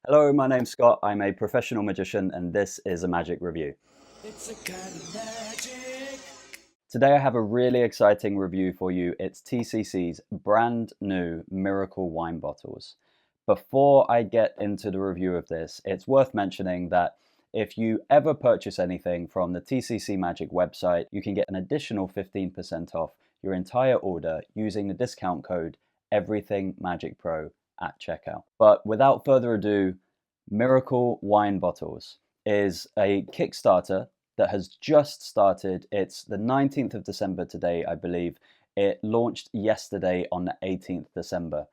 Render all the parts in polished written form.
Hello, my name's Scott. I'm a professional magician and this is a magic review. It's a kind of magic. Today I have a really exciting review for you. It's TCC's brand new Miracle wine bottles. Before I get into the review of this, it's worth mentioning that if you ever purchase anything from the TCC Magic website, you can get an additional 15% off your entire order using the discount code EverythingMagicPro at checkout. But without further ado, Miracle Wine Bottles is a Kickstarter that has just started. It's the 19th of December today, I believe. It launched yesterday on the 18th December.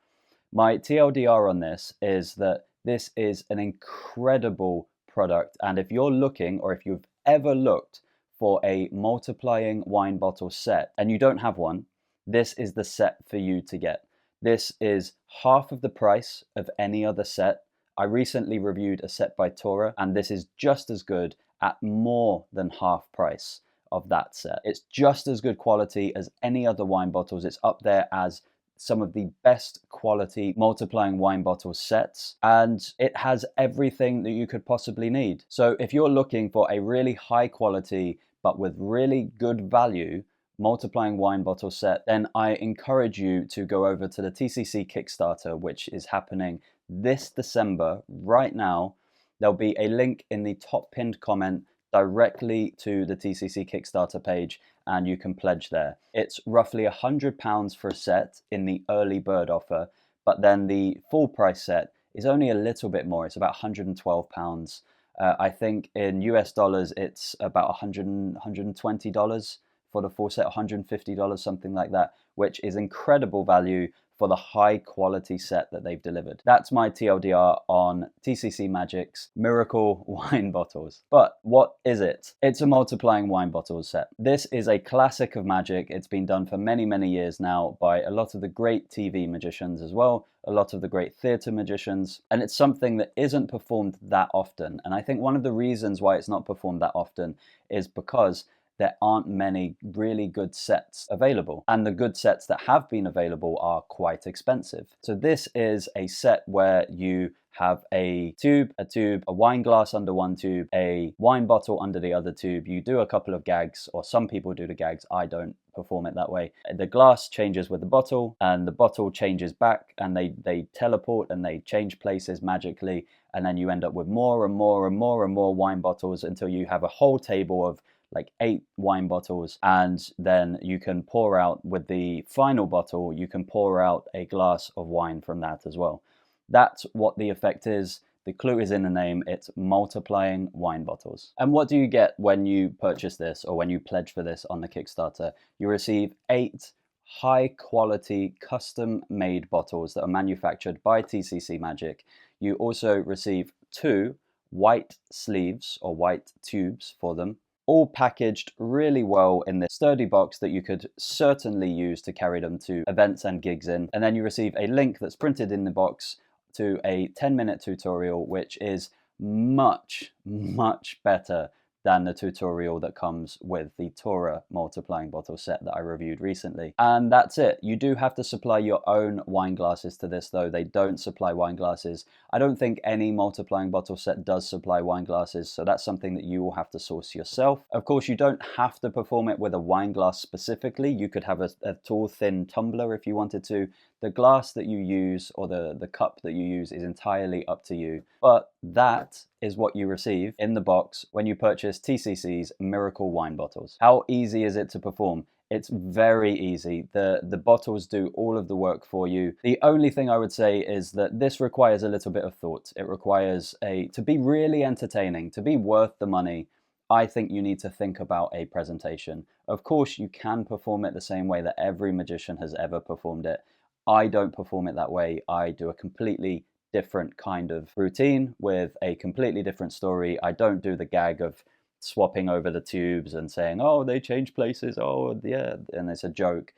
My TLDR on this is that this is an incredible product. And if you're looking, or if you've ever looked for a multiplying wine bottle set and you don't have one, this is the set for you to get. This is half of the price of any other set. I recently reviewed a set by Tora, and this is just as good at more than half price of that set. It's just as good quality as any other wine bottles. It's up there as some of the best quality multiplying wine bottle sets, and it has everything that you could possibly need. So if you're looking for a really high quality but with really good value multiplying wine bottle set, then I encourage you to go over to the TCC Kickstarter, which is happening this December right now. There'll be a link in the top pinned comment directly to the TCC Kickstarter page, and you can pledge there. It's roughly £100 for a set in the early bird offer, but then the full price set is only a little bit more. It's about £112. I think in US dollars, it's about $120 for the full set, $150, something like that, which is incredible value for the high quality set that they've delivered. That's my TLDR on TCC Magic's Miracle wine bottles. But what is it? It's a multiplying wine bottles set. This is a classic of magic. It's been done for many, many years now by a lot of the great TV magicians as well, a lot of the great theatre magicians, and it's something that isn't performed that often. And I think one of the reasons why it's not performed that often is because there aren't many really good sets available, and the good sets that have been available are quite expensive. So this is a set where you have a tube, a wine glass under one tube, a wine bottle under the other tube. You do a couple of gags, or some people do the gags. I don't perform it that way. The glass changes with the bottle, and the bottle changes back, and they teleport and they change places magically, and then you end up with more and more and more and more wine bottles until you have a whole table of like 8 wine bottles, and then you can pour out with the final bottle, you can pour out a glass of wine from that as well. That's what the effect is. The clue is in the name. It's multiplying wine bottles. And what do you get when you purchase this, or when you pledge for this on the Kickstarter? You receive 8 high quality custom made bottles that are manufactured by TCC Magic. You also receive 2 white sleeves, or white tubes for them, all packaged really well in this sturdy box that you could certainly use to carry them to events and gigs in. And then you receive a link that's printed in the box to a 10-minute tutorial, which is much, much better than the tutorial that comes with the Tora multiplying bottle set that I reviewed recently. And that's it. You do have to supply your own wine glasses to this though. They don't supply wine glasses. I don't think any multiplying bottle set does supply wine glasses, so that's something that you will have to source yourself. Of course, you don't have to perform it with a wine glass specifically. You could have a tall, thin tumbler if you wanted to. The glass that you use, or the cup that you use, is entirely up to you. But that is what you receive in the box when you purchase TCC's Miracle wine bottles. How easy is it to perform? It's very easy. The bottles do all of the work for you. The only thing I would say is that this requires a little bit of thought. It requires to be really entertaining, to be worth the money. I think you need to think about a presentation. Of course, you can perform it the same way that every magician has ever performed it. I don't perform it that way. I do a completely different kind of routine with a completely different story. I don't do the gag of swapping over the tubes and saying, oh, they change places, oh yeah, and it's a joke.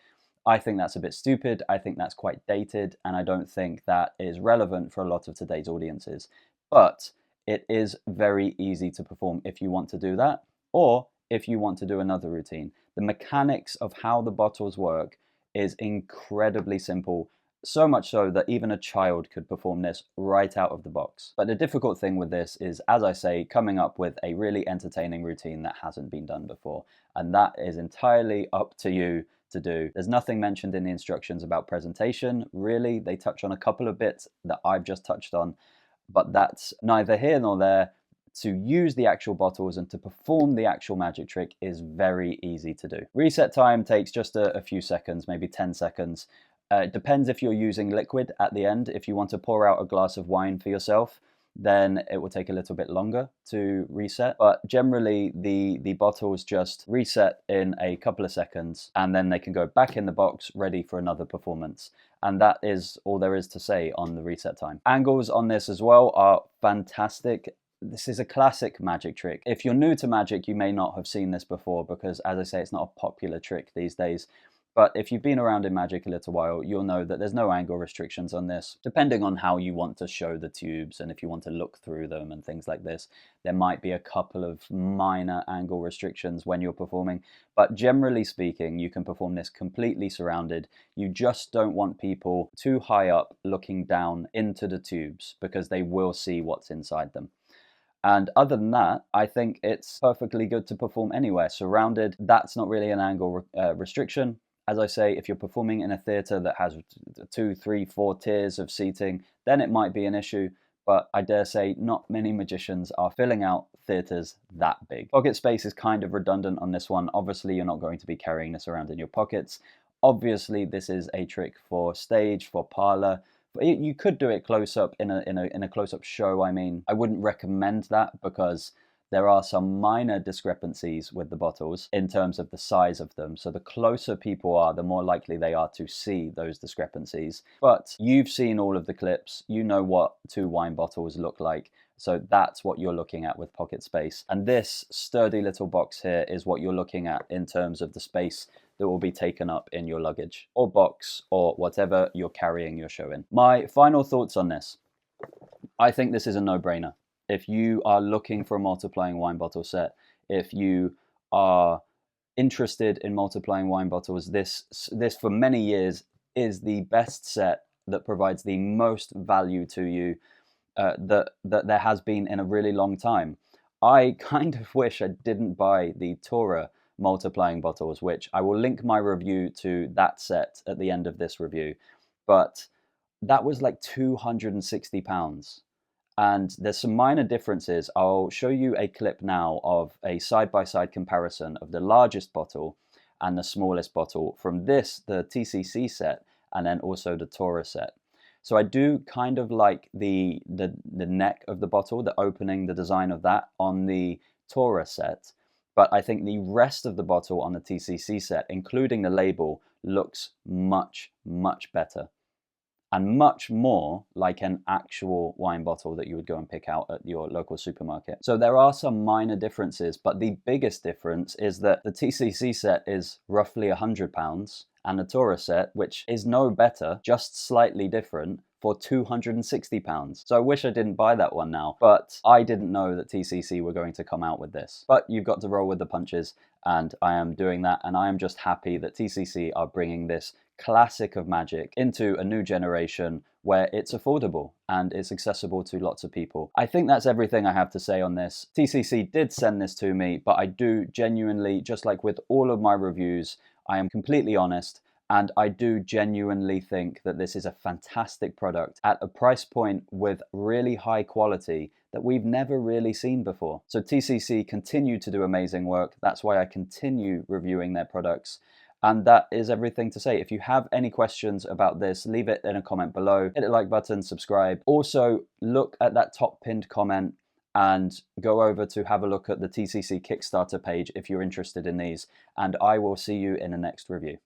I think that's a bit stupid. I think that's quite dated, and I don't think that is relevant for a lot of today's audiences. But it is very easy to perform if you want to do that, or if you want to do another routine. The mechanics of how the bottles work is incredibly simple. So much so that even a child could perform this right out of the box. But the difficult thing with this is, as I say, coming up with a really entertaining routine that hasn't been done before. And that is entirely up to you to do. There's nothing mentioned in the instructions about presentation. Really, they touch on a couple of bits that I've just touched on, but that's neither here nor there. To use the actual bottles and to perform the actual magic trick is very easy to do. Reset time takes just a few seconds, maybe 10 seconds. It depends if you're using liquid at the end. If you want to pour out a glass of wine for yourself, then it will take a little bit longer to reset. But generally, the bottles just reset in a couple of seconds, and then they can go back in the box ready for another performance. And that is all there is to say on the reset time. Angles on this as well are fantastic. This is a classic magic trick. If you're new to magic, you may not have seen this before because, as I say, it's not a popular trick these days. But if you've been around in magic a little while, you'll know that there's no angle restrictions on this. Depending on how you want to show the tubes and if you want to look through them and things like this, there might be a couple of minor angle restrictions when you're performing. But generally speaking, you can perform this completely surrounded. You just don't want people too high up looking down into the tubes because they will see what's inside them. And other than that, I think it's perfectly good to perform anywhere. Surrounded, that's not really an angle restriction. As I say, if you're performing in a theatre that has 2, 3, 4 tiers of seating, then it might be an issue. But I dare say not many magicians are filling out theatres that big. Pocket space is kind of redundant on this one. Obviously, you're not going to be carrying this around in your pockets. Obviously, this is a trick for stage, for parlor. You could do it close up in a close up show. I mean, I wouldn't recommend that because there are some minor discrepancies with the bottles in terms of the size of them. So the closer people are, the more likely they are to see those discrepancies. But you've seen all of the clips. You know what 2 wine bottles look like. So that's what you're looking at with pocket space. And this sturdy little box here is what you're looking at in terms of the space that will be taken up in your luggage or box or whatever you're carrying your show in. My final thoughts on this. I think this is a no-brainer. If you are looking for a multiplying wine bottle set, if you are interested in multiplying wine bottles, this for many years is the best set that provides the most value to you that there has been in a really long time. I kind of wish I didn't buy the Tora multiplying bottles, which I will link my review to that set at the end of this review, but that was like £260. And there's some minor differences. I'll show you a clip now of a side-by-side comparison of the largest bottle and the smallest bottle from this, the TCC set, and then also the Tora set. So I do kind of like the neck of the bottle, the opening, the design of that on the Tora set. But I think the rest of the bottle on the TCC set, including the label, looks much, much better. And much more like an actual wine bottle that you would go and pick out at your local supermarket. So there are some minor differences, but the biggest difference is that the TCC set is roughly £100 and the Tora set, which is no better, just slightly different, for £260. So I wish I didn't buy that one now, but I didn't know that TCC were going to come out with this. But you've got to roll with the punches, and I am doing that, and I am just happy that TCC are bringing this classic of magic into a new generation where it's affordable and it's accessible to lots of people. I think that's everything I have to say on this. TCC did send this to me, but I do genuinely, just like with all of my reviews, I am completely honest, and I do genuinely think that this is a fantastic product at a price point with really high quality that we've never really seen before. So TCC continue to do amazing work. That's why I continue reviewing their products. And that is everything to say. If you have any questions about this, leave it in a comment below. Hit the like button, subscribe. Also, look at that top pinned comment and go over to have a look at the TCC Kickstarter page if you're interested in these. And I will see you in the next review.